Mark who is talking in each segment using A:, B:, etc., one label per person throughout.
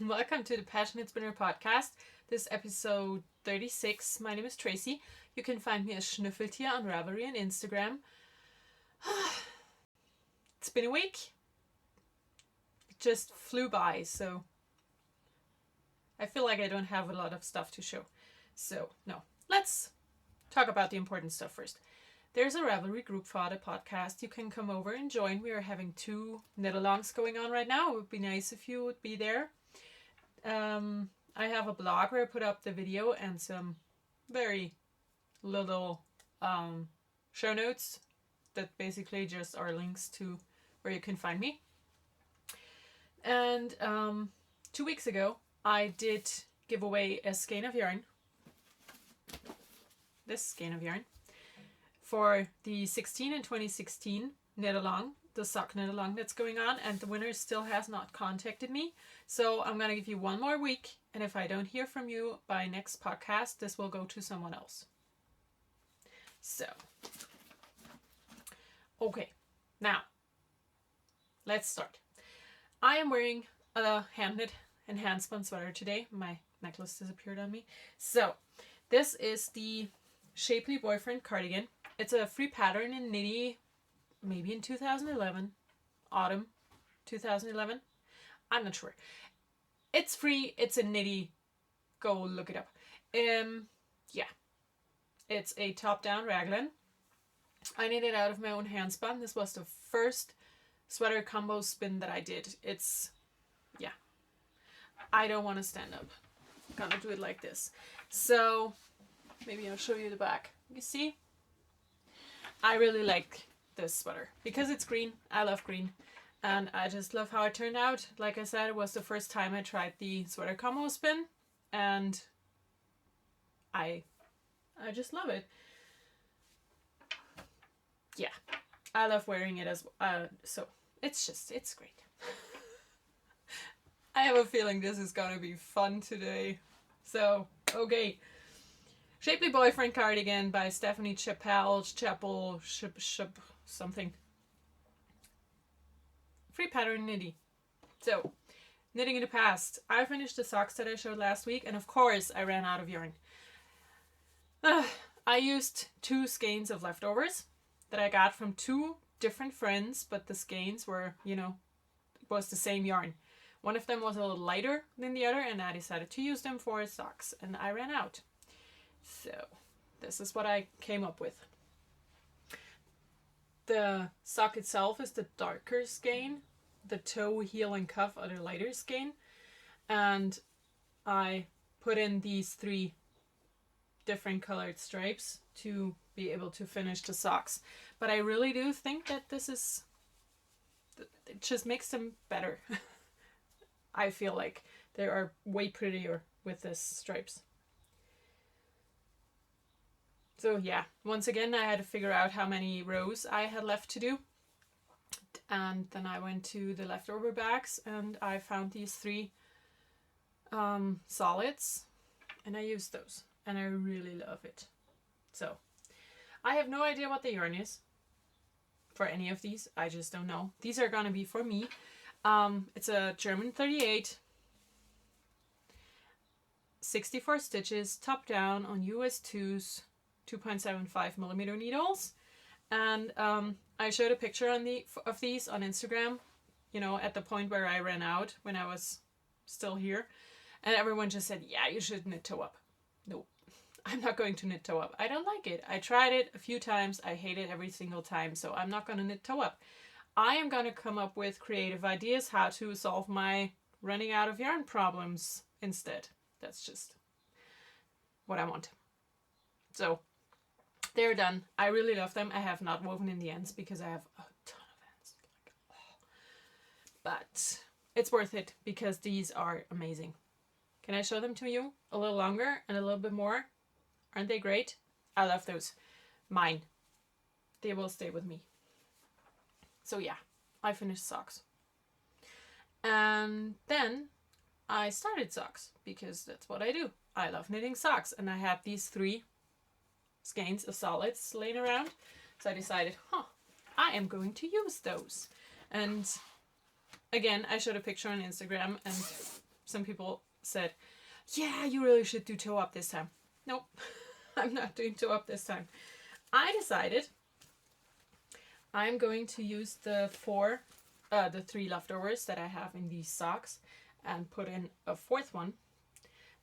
A: Welcome to the PassionKnit Spinner podcast. This is episode 36. My name is Tracy. You can find me as Schnüffeltier on Ravelry and Instagram. It's been a week. It just flew by, so I feel like I don't have a lot of stuff to show. So, no. Let's talk about the important stuff first. There's a Ravelry group for the podcast. You can come over and join. We are having 2 knit-alongs going on right now. It would be nice if you would be there. I have a blog where I put up the video and some very little show notes that basically just are links to where you can find me. And 2 weeks ago, I did give away a skein of yarn. This skein of yarn. For the 16 and 2016 knit along, the sock knit along that's going on, and the winner still has not contacted me. So I'm going to give you 1 more week, and if I don't hear from you by next podcast, this will go to someone else. So, okay, now, let's start. I am wearing a hand knit and handspun sweater today. My necklace disappeared on me. So, this is the Shapely Boyfriend cardigan. It's a free pattern in Knitty, maybe in 2011, autumn 2011. I'm not sure. It's free. It's a Knitty. Go look it up. Yeah. It's a top-down raglan. I knit it out of my own handspun. This was the first sweater combo spin that I did. It's, yeah. I don't want to stand up. I'm gonna do it like this. So, maybe I'll show you the back. You see? I really like this sweater because it's green. I love green. And I just love how it turned out. Like I said, it was the first time I tried the sweater combo spin. And I just love it. Yeah. I love wearing it as so it's great. I have a feeling this is gonna be fun today. So, okay. Shapely Boyfriend cardigan by Stephanie Chapel something. Free pattern Knitty. So, knitting in the past. I finished the socks that I showed last week, and of course I ran out of yarn. I used 2 skeins of leftovers that I got from 2 different friends, but the skeins were, was the same yarn. One of them was a little lighter than the other, and I decided to use them for socks, and I ran out. So, this is what I came up with. The sock itself is the darker skein. The toe, heel, and cuff are the lighter skein. And I put in these 3 different colored stripes to be able to finish the socks. But I really do think that it just makes them better. I feel like they are way prettier with these stripes. So yeah, once again, I had to figure out how many rows I had left to do. And then I went to the leftover bags and I found these 3 solids and I used those and I really love it. So I have no idea what the yarn is for any of these. I just don't know. These are going to be for me. It's a German 38. 64 stitches, top down on US 2s. 2.75 millimeter needles, and I showed a picture of these on Instagram, at the point where I ran out when I was still here, and everyone just said, yeah, you should knit toe up. No, I'm not going to knit toe up. I don't like it. I tried it a few times. I hate it every single time, so I'm not going to knit toe up. I am going to come up with creative ideas how to solve my running out of yarn problems instead. That's just what I want. So, they're done. I really love them. I have not woven in the ends because I have a ton of ends. But it's worth it because these are amazing. Can I show them to you a little longer and a little bit more? Aren't they great? I love those. Mine. They will stay with me. So yeah, I finished socks. And then I started socks because that's what I do. I love knitting socks, and I have these 3 skeins of solids laying around. So I decided, I am going to use those. And again, I showed a picture on Instagram, and some people said, yeah, you really should do toe up this time. Nope, I'm not doing toe up this time. I decided I'm going to use the three leftovers that I have in these socks and put in a fourth one.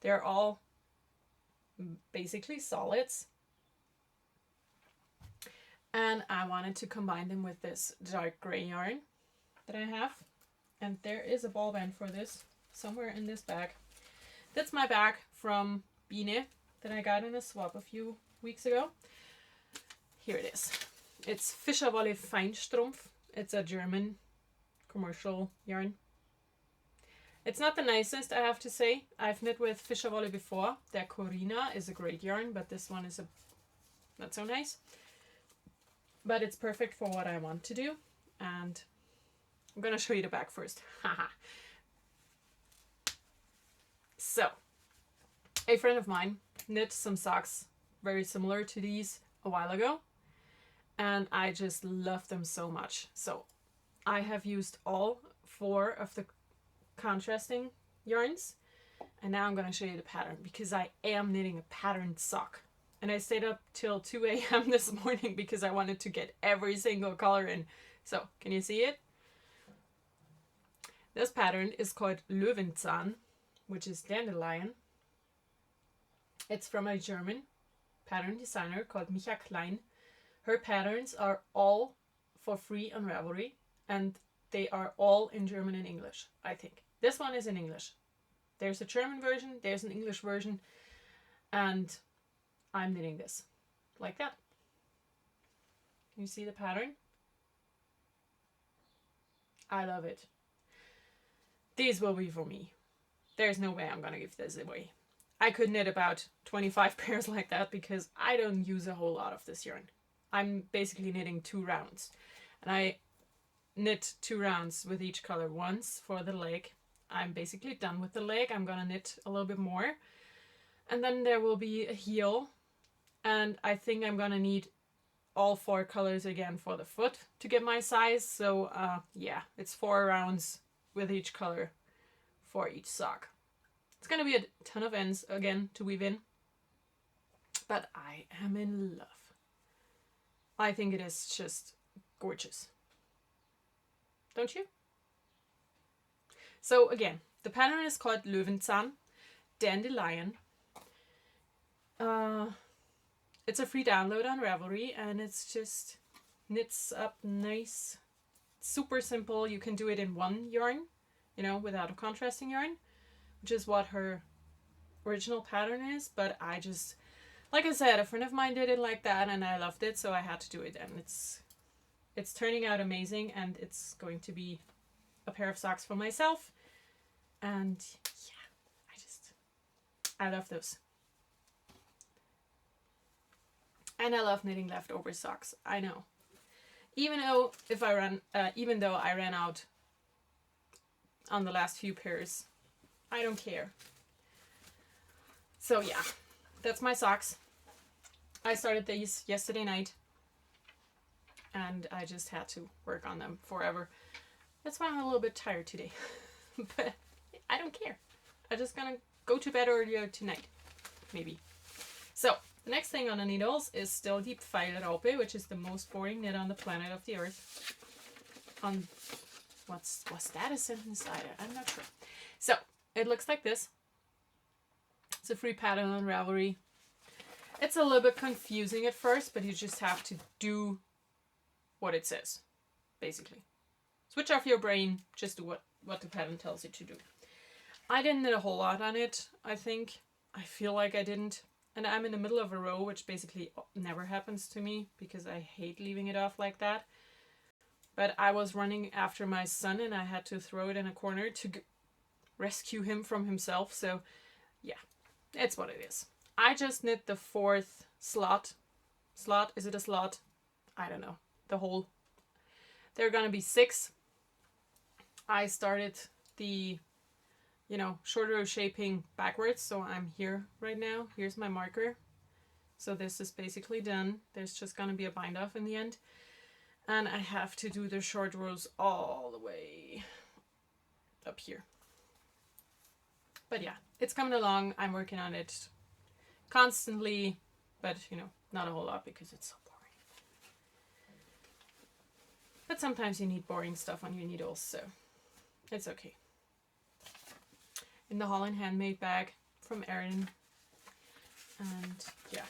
A: They're all basically solids. And I wanted to combine them with this dark gray yarn that I have. And there is a ball band for this somewhere in this bag. That's my bag from Biene that I got in a swap a few weeks ago. Here it is. It's Fischerwolle Feinstrumpf. It's a German commercial yarn. It's not the nicest, I have to say. I've knit with Fischerwolle before. Their Corina is a great yarn, but this one is not so nice. But it's perfect for what I want to do. And I'm going to show you the back first. So, a friend of mine knit some socks very similar to these a while ago. And I just love them so much. So, I have used all 4 of the contrasting yarns. And now I'm going to show you the pattern because I am knitting a patterned sock. And I stayed up till 2 a.m. this morning because I wanted to get every single color in. So, can you see it? This pattern is called Löwenzahn, which is dandelion. It's from a German pattern designer called Micha Klein. Her patterns are all for free on Ravelry, and they are all in German and English, I think. This one is in English. There's a German version, there's an English version, and I'm knitting this like that. Can you see the pattern? I love it. These will be for me. There's no way I'm gonna give this away. I could knit about 25 pairs like that because I don't use a whole lot of this yarn. I'm basically knitting 2 rounds. And I knit 2 rounds with each color once for the leg. I'm basically done with the leg. I'm gonna knit a little bit more. And then there will be a heel. And I think I'm gonna need all 4 colors again for the foot to get my size. So yeah, it's 4 rounds with each color for each sock. It's gonna be a ton of ends again to weave in. But I am in love. I think it is just gorgeous. Don't you? So again, the pattern is called Löwenzahn, Dandelion. It's a free download on Ravelry and it's just knits up nice. Super simple. You can do it in 1 yarn, you know, without a contrasting yarn, which is what her original pattern is. But I just, like I said, a friend of mine did it like that and I loved it, so I had to do it. And it's turning out amazing, and it's going to be a pair of socks for myself. And yeah, I love those. And I love knitting leftover socks. I know. Even though I ran out on the last few pairs, I don't care. So yeah, that's my socks. I started these yesterday night and I just had to work on them forever. That's why I'm a little bit tired today. But I don't care. I'm just gonna go to bed earlier tonight, maybe. So the next thing on the needles is still Deep Pfeilraupe, which is the most boring knit on the planet of the earth. Was that a sentence? I'm not sure. So it looks like this. It's a free pattern on Ravelry. It's a little bit confusing at first, but you just have to do what it says, basically. Switch off your brain, just do what the pattern tells you to do. I didn't knit a whole lot on it, I think. I feel like I didn't. And I'm in the middle of a row, which basically never happens to me because I hate leaving it off like that. But I was running after my son and I had to throw it in a corner to rescue him from himself. So yeah, it's what it is. I just knit the 4th slot. Slot? Is it a slot? I don't know. The hole. There are going to be 6. I started the, short row shaping backwards. So I'm here right now. Here's my marker. So this is basically done. There's just going to be a bind off in the end. And I have to do the short rows all the way up here. But yeah, it's coming along. I'm working on it constantly, but you know, not a whole lot because it's so boring. But sometimes you need boring stuff on your needles, so it's okay. In the Holland handmade bag from Erin. And yeah.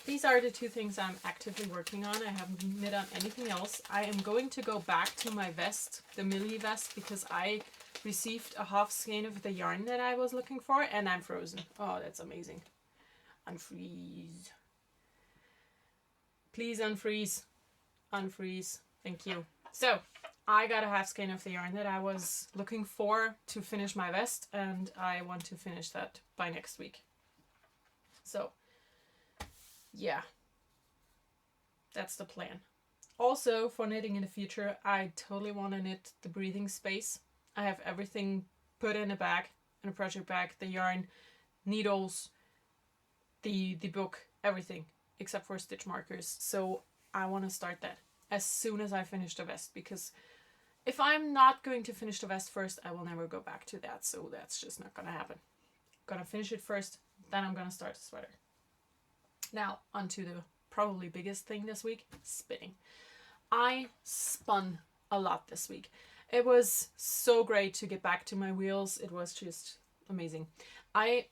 A: These are the two things I'm actively working on. I haven't knit on anything else. I am going to go back to my vest, the Millie vest, because I received a half skein of the yarn that I was looking for, and I'm frozen. Oh, that's amazing. Unfreeze. Please unfreeze. Unfreeze. Thank you. So, I got a half skein of the yarn that I was looking for to finish my vest, and I want to finish that by next week. So, yeah, that's the plan. Also, for knitting in the future, I totally want to knit the breathing space. I have everything put in a bag, in a project bag, the yarn, needles, the book, everything, except for stitch markers. So I want to start that as soon as I finish the vest, because if I'm not going to finish the vest first, I will never go back to that. So that's just not going to happen. I'm going to finish it first, then I'm going to start the sweater. Now, onto the probably biggest thing this week, spinning. I spun a lot this week. It was so great to get back to my wheels. It was just amazing. I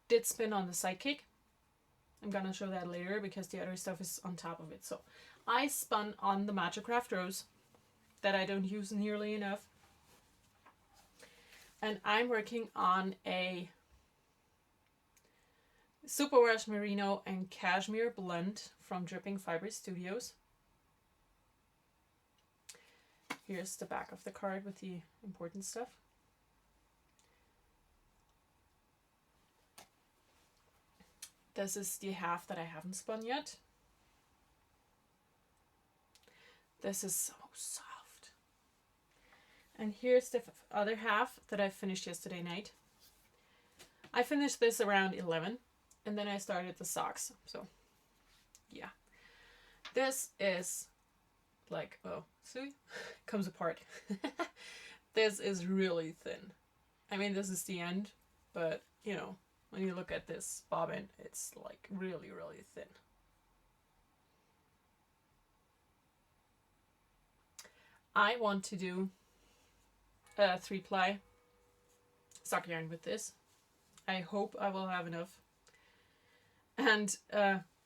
A: did spin on the Sidekick. I'm going to show that later because the other stuff is on top of it. So I spun on the Magic Craft Rose that I don't use nearly enough. And I'm working on a Superwash Merino and Cashmere blend from Dripping Fiber Studios. Here's the back of the card with the important stuff. This is the half that I haven't spun yet. This is so soft. And here's the other half that I finished yesterday night. I finished this around 11. And then I started the socks. So, yeah. This is like, oh, see? Comes apart. This is really thin. I mean, this is the end. But, you know, when you look at this bobbin, it's like really, really thin. I want to do a 3-ply sock yarn with this. I hope I will have enough. And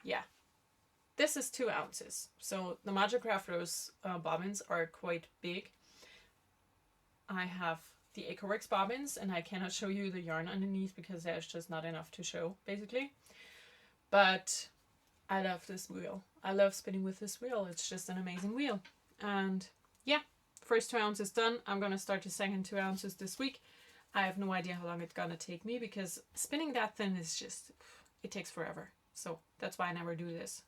A: yeah, this is 2 ounces. So the Magic Craft Rose bobbins are quite big. I have the AcreWorks bobbins, and I cannot show you the yarn underneath because there's just not enough to show, basically. But I love this wheel. I love spinning with this wheel. It's just an amazing wheel. And yeah, first 2 ounces done. I'm going to start the second 2 ounces this week. I have no idea how long it's going to take me because spinning that thin is just... it takes forever. So that's why I never do this.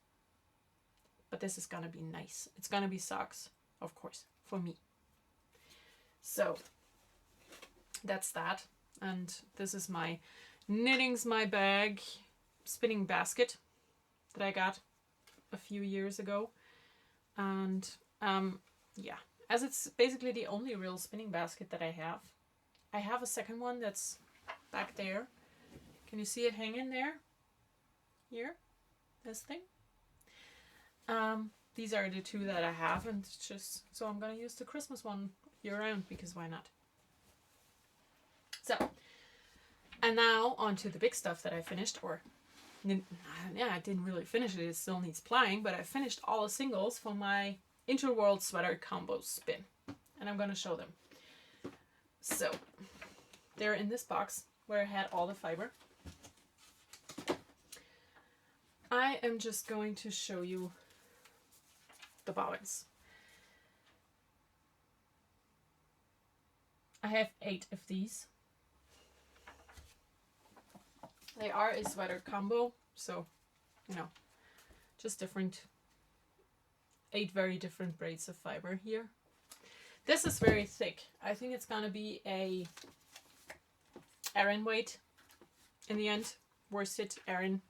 A: But this is going to be nice. It's going to be socks, of course, for me. So that's that. And this is my Knitting's My Bag spinning basket that I got a few years ago. And yeah, as it's basically the only real spinning basket that I have. I have a second one that's back there. Can you see it hanging there? Here, this thing. These are the 2 that I have, and it's just so I'm gonna use the Christmas one year round because why not? So, and now on to the big stuff that I finished, or yeah, I didn't really finish it. It still needs plying, but I finished all the singles for my Interworld sweater combo spin, and I'm gonna show them. So, they're in this box where I had all the fiber. I am just going to show you the bobbins. I have 8 of these. They are a sweater combo, so, you know, just different, 8 very different braids of fiber here. This is very thick. I think it's gonna be a Aran weight in the end. Worsted Aran,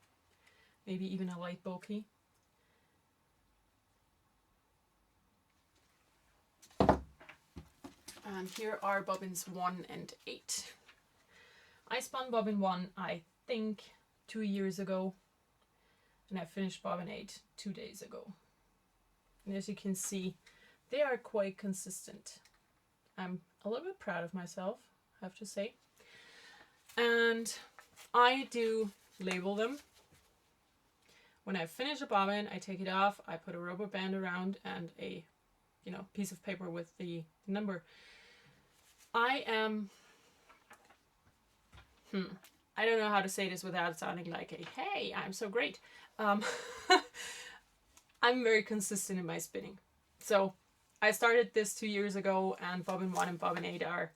A: maybe even a light bulky. And here are bobbins 1 and 8. I spun bobbin 1, I think, 2 years ago, and I finished bobbin 8 2 days ago. And as you can see, they are quite consistent. I'm a little bit proud of myself, I have to say. And I do label them. When I finish a bobbin, I take it off, I put a rubber band around and a piece of paper with the number. I am I don't know how to say this without sounding like a hey, I'm so great. I'm very consistent in my spinning. So I started this 2 years ago, and bobbin 1 and bobbin 8 are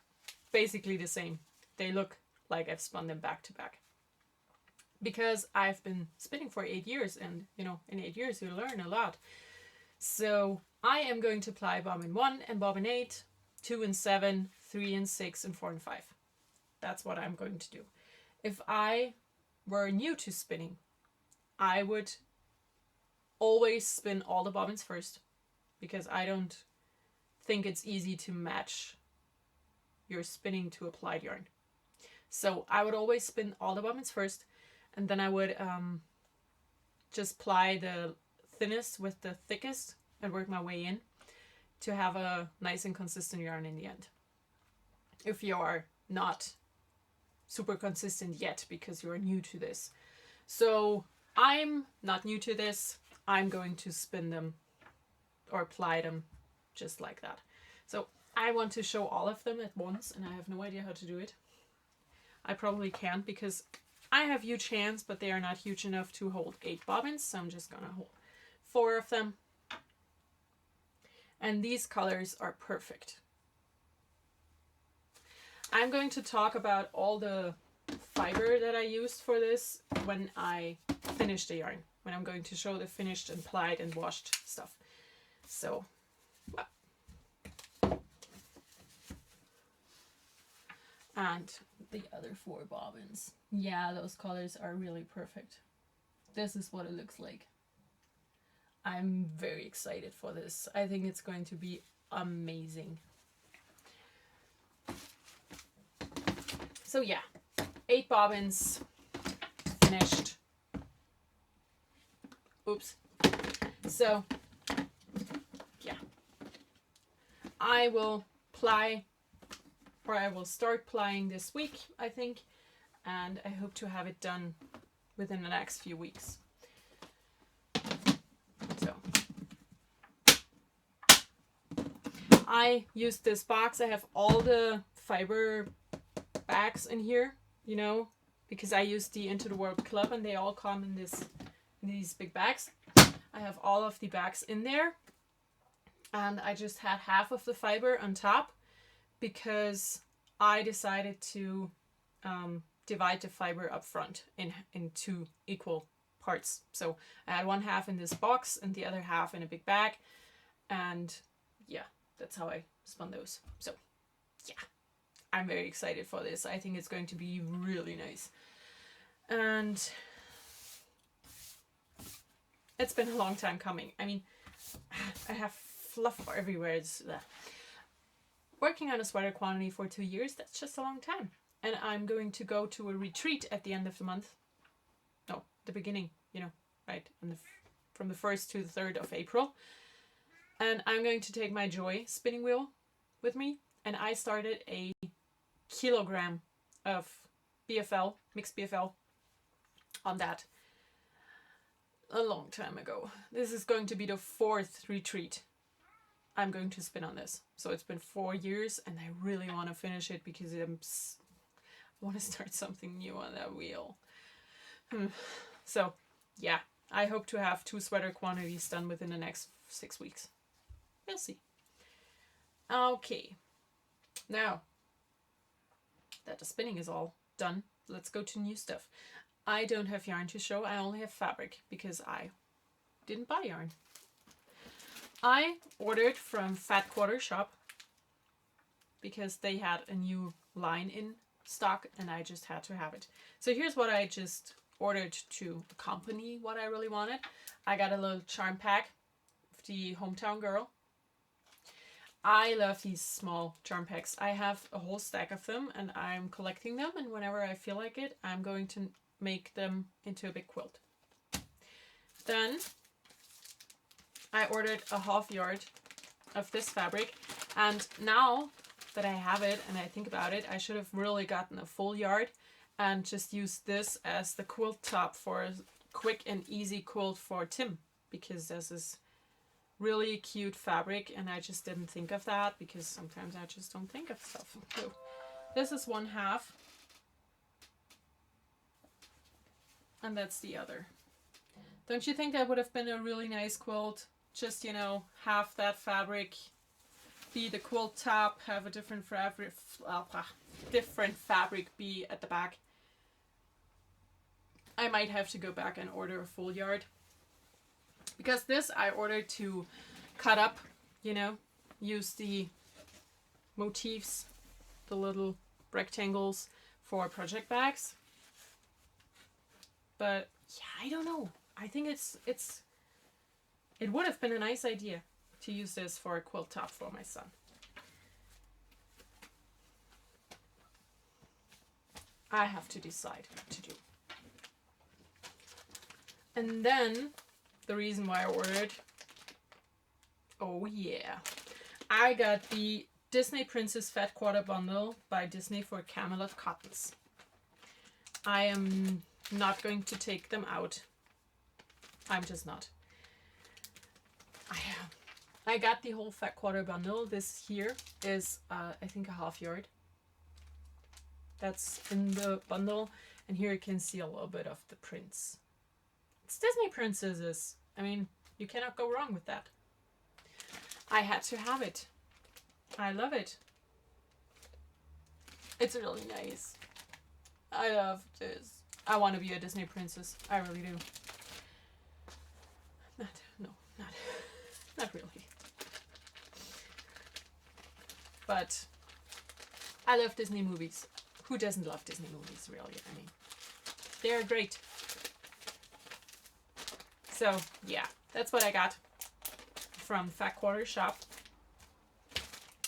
A: basically the same. They look like I've spun them back to back. Because I've been spinning for 8 years, and in 8 years you learn a lot. So I am going to apply bobbin 1 and bobbin 8, 2 and 7, 3 and 6, and 4 and 5. That's what I'm going to do. If I were new to spinning, I would always spin all the bobbins first, because I don't think it's easy to match your spinning to applied yarn. So I would always spin all the bobbins first, and then I would just ply the thinnest with the thickest and work my way in to have a nice and consistent yarn in the end. If you are not super consistent yet because you're new to this. So I'm not new to this. I'm going to spin them or apply them just like that. So I want to show all of them at once, and I have no idea how to do it. I probably can't because I have huge hands, but they are not huge enough to hold 8 bobbins, so I'm just gonna hold 4 of them. And these colors are perfect. I'm going to talk about all the fiber that I used for this when I finish the yarn, when I'm going to show the finished and plied and washed stuff. So, and the other 4 bobbins. Yeah, those colors are really perfect. This is what it looks like. I'm very excited for this. I think it's going to be amazing. So yeah, 8 bobbins finished. Oops. So yeah, I will ply, or I will start plying this week, I think, and I hope to have it done within the next few weeks. So I used this box. I have all the fiber bags in here, because I used the Into the World Club, and they all come in these big bags. I have all of the bags in there, and I just had half of the fiber on top because I decided to divide the fiber up front in 2 equal parts. So I had one half in this box and the other half in a big bag, and yeah, that's how I spun those. So yeah, I'm very excited for this. I think it's going to be really nice. And it's been a long time coming. I mean, I have fluff everywhere. Working on a sweater quantity for 2 years, that's just a long time. And I'm going to go to a retreat at the end of the month. No, the beginning, right? From the 1st to the 3rd of April. And I'm going to take my Joy spinning wheel with me. And I started a kilogram of BFL, mixed BFL, on that a long time ago. This is going to be the 4th retreat I'm going to spin on this. So it's been 4 years, and I really want to finish it because I want to start something new on that wheel. So yeah, I hope to have 2 sweater quantities done within the next 6 weeks. We'll see. Okay, now that the spinning is all done, let's go to new stuff. I don't have yarn to show. I only have fabric because I didn't buy yarn. I ordered from Fat Quarter Shop because they had a new line in stock and I just had to have it. So here's what I just ordered to accompany what I really wanted. I got a little charm pack of the Hometown Girl. I love these small charm packs. I have a whole stack of them and I'm collecting them, and whenever I feel like it, I'm going to make them into a big quilt. Then I ordered a half yard of this fabric, and now that I have it and I think about it, I should have really gotten a full yard and just used this as the quilt top for a quick and easy quilt for Tim, because this is really cute fabric and I just didn't think of that, because sometimes I just don't think of stuff. So this is one half and that's the other. Don't you think that would have been a really nice quilt? Just, you know, half that fabric be the quilt top, have a different fabric be at the back. I might have to go back and order a full yard, because this I ordered to cut up, you know, use the motifs, the little rectangles for project bags. But yeah, I don't know. I think it would have been a nice idea to use this for a quilt top for my son. I have to decide what to do. And then the reason why I ordered, oh yeah, I got the Disney Princess Fat Quarter Bundle by Disney for Camelot Cottons. I am not going to take them out. I'm just not. I got the whole Fat Quarter Bundle. This here is, I think, a half yard. That's in the bundle. And here you can see a little bit of the prints. It's Disney princesses. I mean, you cannot go wrong with that. I had to have it. I love it. It's really nice. I love this. I want to be a Disney princess. I really do. Not really. But I love Disney movies. Who doesn't love Disney movies, really? I mean, they're great. So, yeah, that's what I got from Fat Quarter Shop.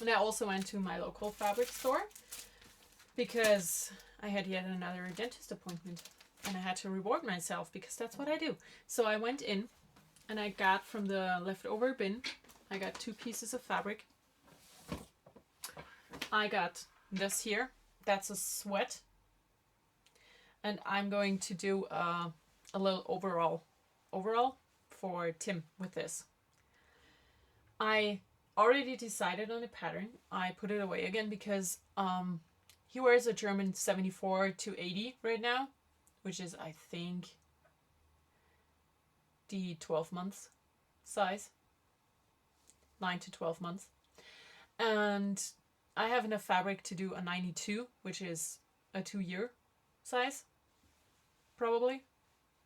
A: And I also went to my local fabric store because I had yet another dentist appointment and I had to reward myself, because that's what I do. So I went in and I got from the leftover bin, I got 2 pieces of fabric. I got this here. That's a sweat. And I'm going to do a little overall for Tim with this. I already decided on a pattern. I put it away again because he wears a German 74 to 80 right now, which is, I think, the 12 months size. 9 to 12 months. And I have enough fabric to do a 92, which is a 2-year size, probably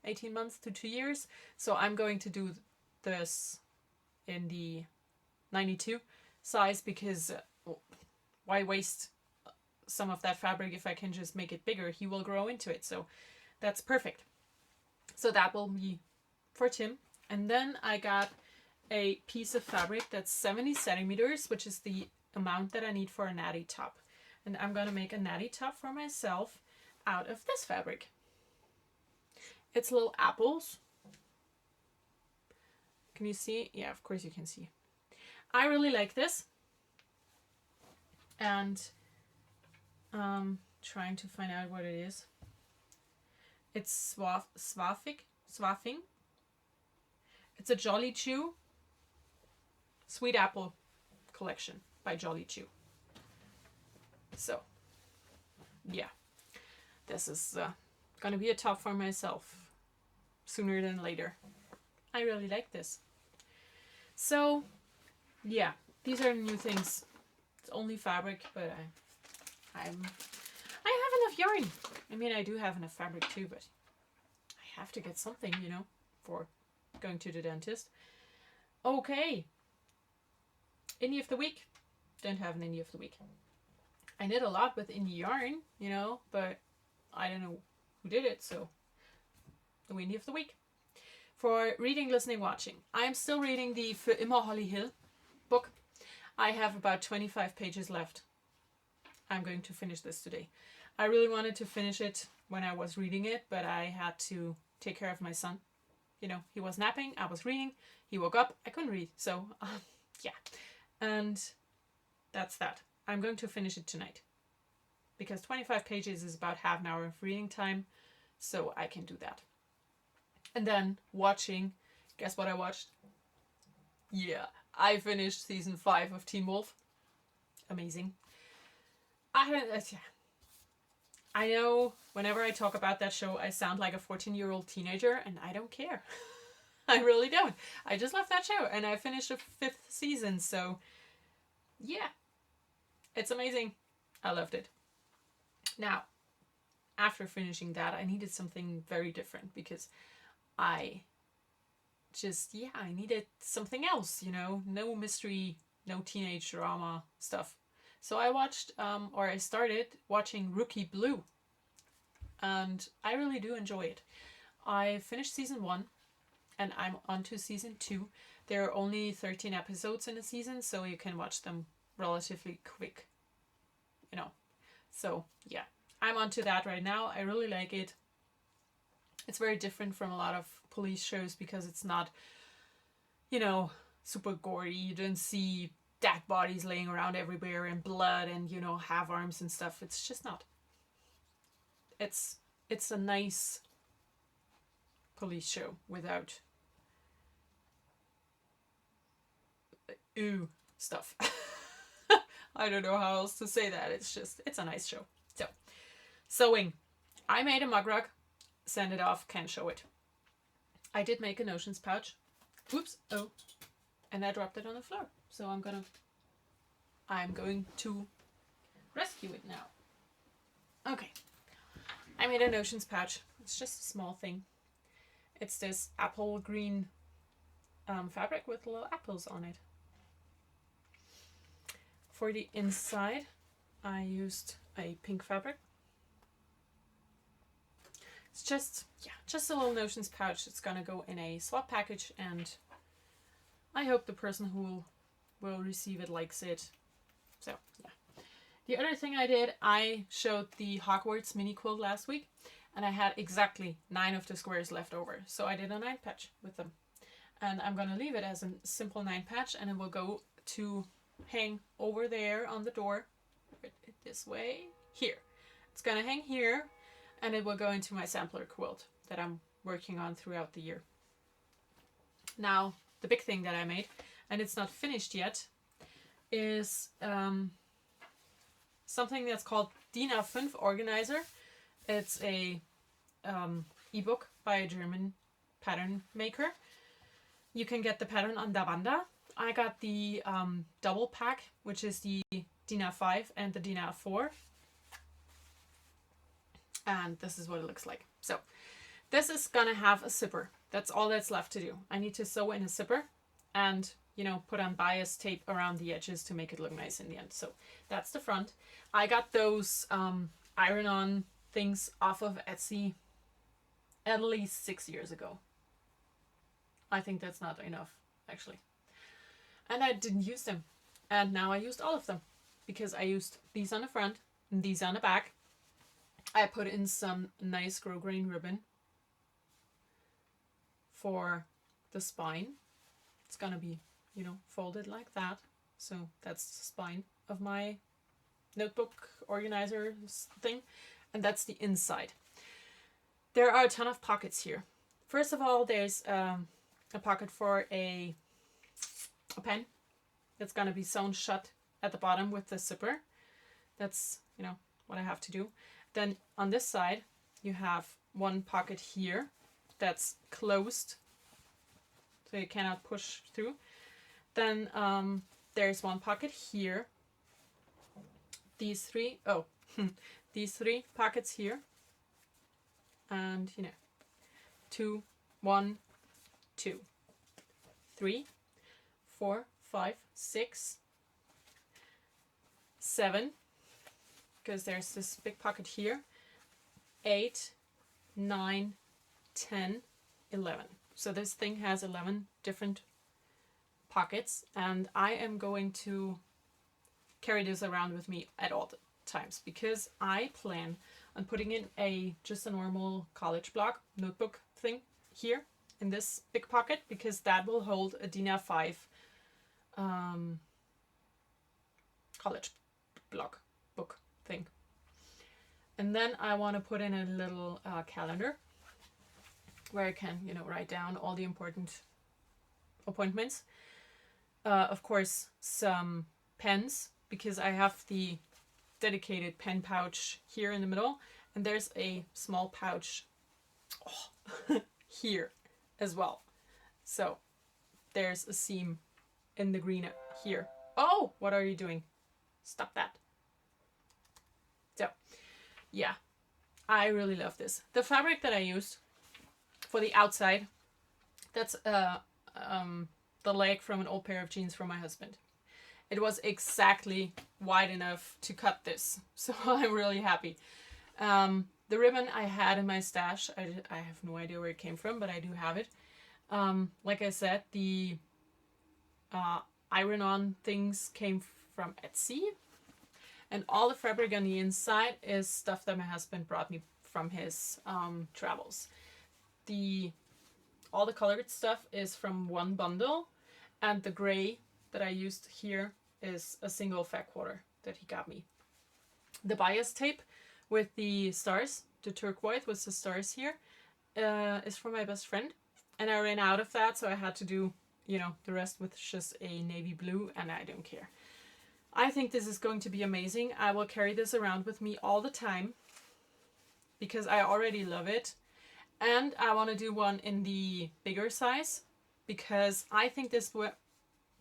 A: 18 months to 2 years. So I'm going to do this in the 92 size, because why waste some of that fabric if I can just make it bigger? He will grow into it, so that's perfect. So that will be for Tim. And then I got a piece of fabric that's 70 centimeters, which is the amount that I need for a natty top. And I'm gonna make a natty top for myself out of this fabric. It's little apples. Can you see? Yeah, of course you can see. I really like this. And trying to find out what it is. It's swaffing. It's a Jolly Chew Sweet Apple collection by Jolly Chew. So, yeah, this is gonna be a top for myself sooner than later. I really like this. So, yeah, these are new things. It's only fabric, but I have enough yarn. I mean, I do have enough fabric too, but I have to get something, you know, for going to the dentist. Okay. Indie of the week. Don't have an indie of the week. I knit a lot with indie yarn, you know, but I don't know who did it, so the indie of the week. For reading, listening, watching, I am still reading the Für immer Holly Hill book. I have about 25 pages left. I'm going to finish this today. I really wanted to finish it when I was reading it, but I had to take care of my son. You know, he was napping, I was reading, he woke up, I couldn't read. So, yeah. And that's that. I'm going to finish it tonight. Because 25 pages is about half an hour of reading time, so I can do that. And then watching, guess what I watched? Yeah, I finished season 5 of Teen Wolf. Amazing. I know whenever I talk about that show, I sound like a 14-year-old teenager, and I don't care. I really don't. I just love that show, and I finished the 5th season, so yeah, it's amazing. I loved it. Now, after finishing that, I needed something very different because I needed something else, you know, no mystery, no teenage drama stuff. So I started watching Rookie Blue, and I really do enjoy it. I finished season 1, and I'm on to season 2. There are only 13 episodes in a season, so you can watch them relatively quick, you know. So, yeah, I'm onto that right now. I really like it. It's very different from a lot of police shows because it's not, you know, super gory. You don't see dead bodies laying around everywhere and blood and, you know, half arms and stuff. It's just not. It's a nice police show without ooh stuff. I don't know how else to say that. It's a nice show. So, sewing. I made a mug rug. Send it off. Can't show it. I did make a notions pouch. Oops. Oh. And I dropped it on the floor. So I'm going to rescue it now. Okay. I made a notions pouch. It's just a small thing. It's this apple green fabric with little apples on it. For the inside, I used a pink fabric. It's just a little notions pouch. It's gonna go in a swap package, and I hope the person who will receive it likes it. So, yeah. The other thing I did, I showed the Hogwarts mini quilt last week, and I had exactly 9 of the squares left over. So I did a 9 patch with them. And I'm gonna leave it as a simple 9 patch, and it will go to hang over there on the door, this way, here. It's gonna hang here, and it will go into my sampler quilt that I'm working on throughout the year. Now, the big thing that I made, and it's not finished yet, is something that's called DIN A5 Organizer. It's a ebook by a German pattern maker. You can get the pattern on Davanda. I got the double pack, which is the DIN A5 and the DIN A4. And this is what it looks like. So this is gonna have a zipper. That's all that's left to do. I need to sew in a zipper and, you know, put on bias tape around the edges to make it look nice in the end. So that's the front. I got those iron-on things off of Etsy at least 6 years ago. I think that's not enough, actually. And I didn't use them. And now I used all of them because I used these on the front and these on the back. I put in some nice grosgrain ribbon for the spine. It's gonna be, you know, folded like that. So that's the spine of my notebook organizer thing. And that's the inside. There are a ton of pockets here. First of all, there's a pocket for a pen that's gonna be sewn shut at the bottom with the zipper. That's, you know, what I have to do. Then on this side, you have one pocket here that's closed, so you cannot push through. Then there's one pocket here. These three pockets here. And, you know, 2, 1, 2, 3, 4, 5, 6, 7, because there's this big pocket here, 8, 9, 10, 11. So this thing has 11 different pockets, and I am going to carry this around with me at all times because I plan on putting in just a normal college block notebook thing here in this big pocket, because that will hold a DIN A5 college block book thing. And then I want to put in a little calendar where I can, write down all the important appointments. Of course, some pens, because I have the dedicated pen pouch here in the middle, and there's a small pouch here as well. So there's a seam in the green here. Oh, what are you doing? Stop that. So, yeah, I really love this. The fabric that I used for the outside, that's the leg from an old pair of jeans from my husband. It was exactly wide enough to cut this, so I'm really happy. The ribbon I had in my stash, I have no idea where it came from, but I do have it. Like I said, the iron-on things came from Etsy, and all the fabric on the inside is stuff that my husband brought me from his travels. All the colored stuff is from one bundle, and the gray that I used here is a single fat quarter that he got me. The bias tape with the stars, the turquoise with the stars here, is from my best friend, and I ran out of that, so I had to do, the rest with just a navy blue, and I don't care. I think this is going to be amazing. I will carry this around with me all the time because I already love it. And I want to do one in the bigger size because I think this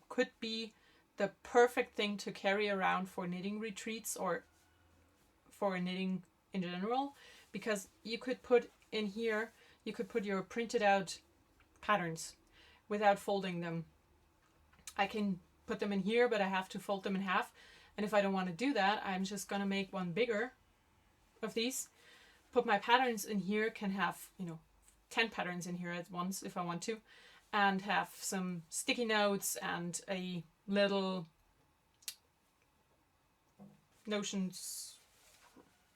A: could be the perfect thing to carry around for knitting retreats or for knitting in general, because you could put in here, you could put your printed out patterns without folding them. I can put them in here, but I have to fold them in half. And if I don't want to do that, I'm just going to make one bigger of these. Put my patterns in here, can have, 10 patterns in here at once if I want to. And have some sticky notes and a little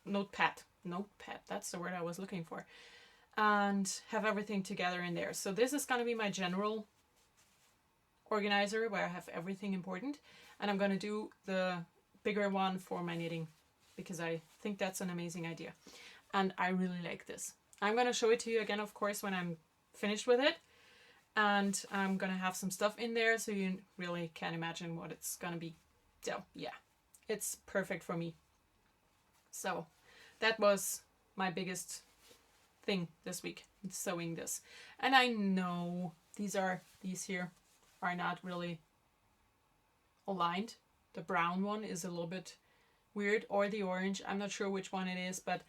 A: notepad, that's the word I was looking for. And have everything together in there. So this is going to be my general organizer where I have everything important, and I'm going to do the bigger one for my knitting because I think that's an amazing idea and I really like this. I'm going to show it to you again, of course, when I'm finished with it, and I'm going to have some stuff in there so you really can imagine what it's going to be. So yeah, it's perfect for me. So that was my biggest thing this week, sewing this. And I know these here are not really aligned. The brown one is a little bit weird, or the orange. I'm not sure which one it is, but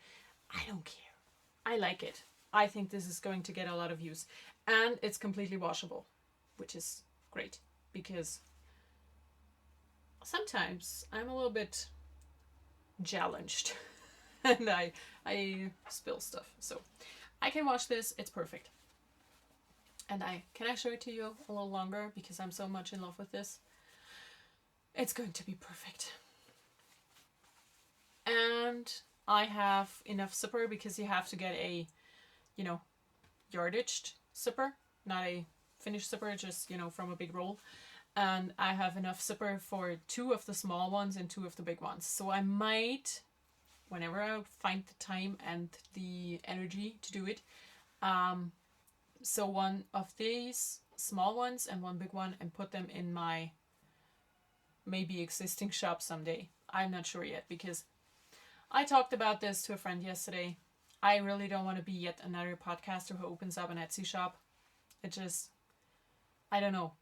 A: I don't care. I like it. I think this is going to get a lot of use. And it's completely washable, which is great because sometimes I'm a little bit challenged and I spill stuff. So I can wash this. It's perfect. And can I show it to you a little longer because I'm so much in love with this? It's going to be perfect. And I have enough zipper because you have to get a, yardage zipper, not a finished zipper, just, from a big roll. And I have enough zipper for 2 of the small ones and 2 of the big ones. So I might, whenever I find the time and the energy to do it, so one of these small ones and one big one, and put them in my maybe existing shop someday. I'm not sure yet because I talked about this to a friend yesterday. I really don't want to be yet another podcaster who opens up an Etsy shop. It just, I don't know.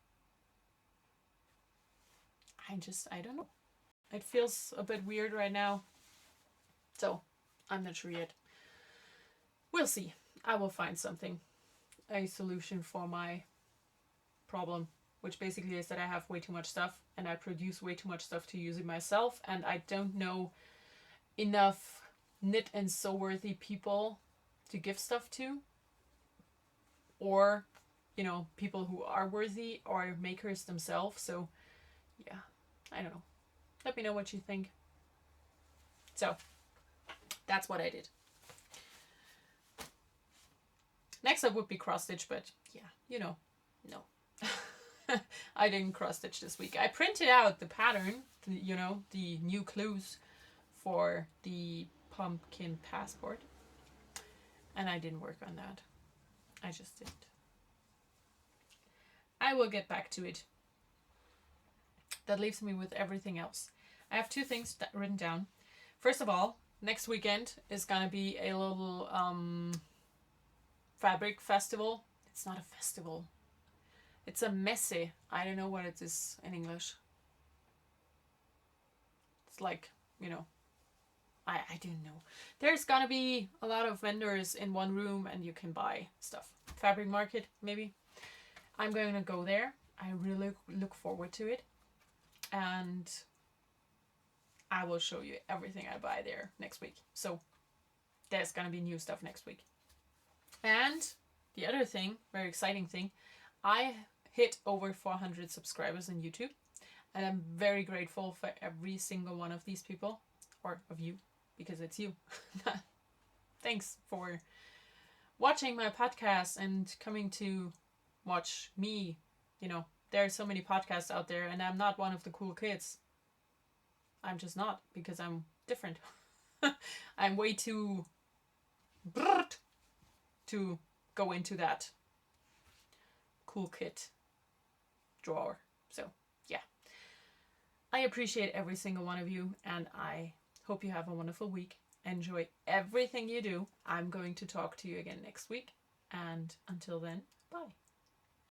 A: I don't know. It feels a bit weird right now. So I'm not sure yet. We'll see. I will find something. A solution for my problem, which basically is that I have way too much stuff and I produce way too much stuff to use it myself, and I don't know enough knit and sew worthy people to give stuff to, or people who are worthy or makers themselves. So yeah, I don't know. Let me know what you think. So that's what I did. Next up would be cross stitch, but yeah, you know, no. I didn't cross stitch this week. I printed out the pattern, you know, the new clues for the pumpkin passport, and I didn't work on that. I just didn't. I will get back to it. That leaves me with everything else. I have two things written down. First of all, next weekend is gonna be a little fabric festival. It's not a festival. It's a messe. I don't know what it is in English. It's like, you know, I don't know. There's gonna be a lot of vendors in one room and you can buy stuff. Fabric market, maybe. I'm going to go there. I really look forward to it. And I will show you everything I buy there next week. So there's gonna be new stuff next week. And the other thing, very exciting thing, I hit over 400 subscribers on YouTube. And I'm very grateful for every single one of these people, or of you, because it's you. Thanks for watching my podcast and coming to watch me. You know, there are so many podcasts out there, and I'm not one of the cool kids. I'm just not, because I'm different. I'm way too to go into that cool kid drawer. So yeah, I appreciate every single one of you, and I hope you have a wonderful week. Enjoy everything you do. I'm going to talk to you again next week, and until then, bye.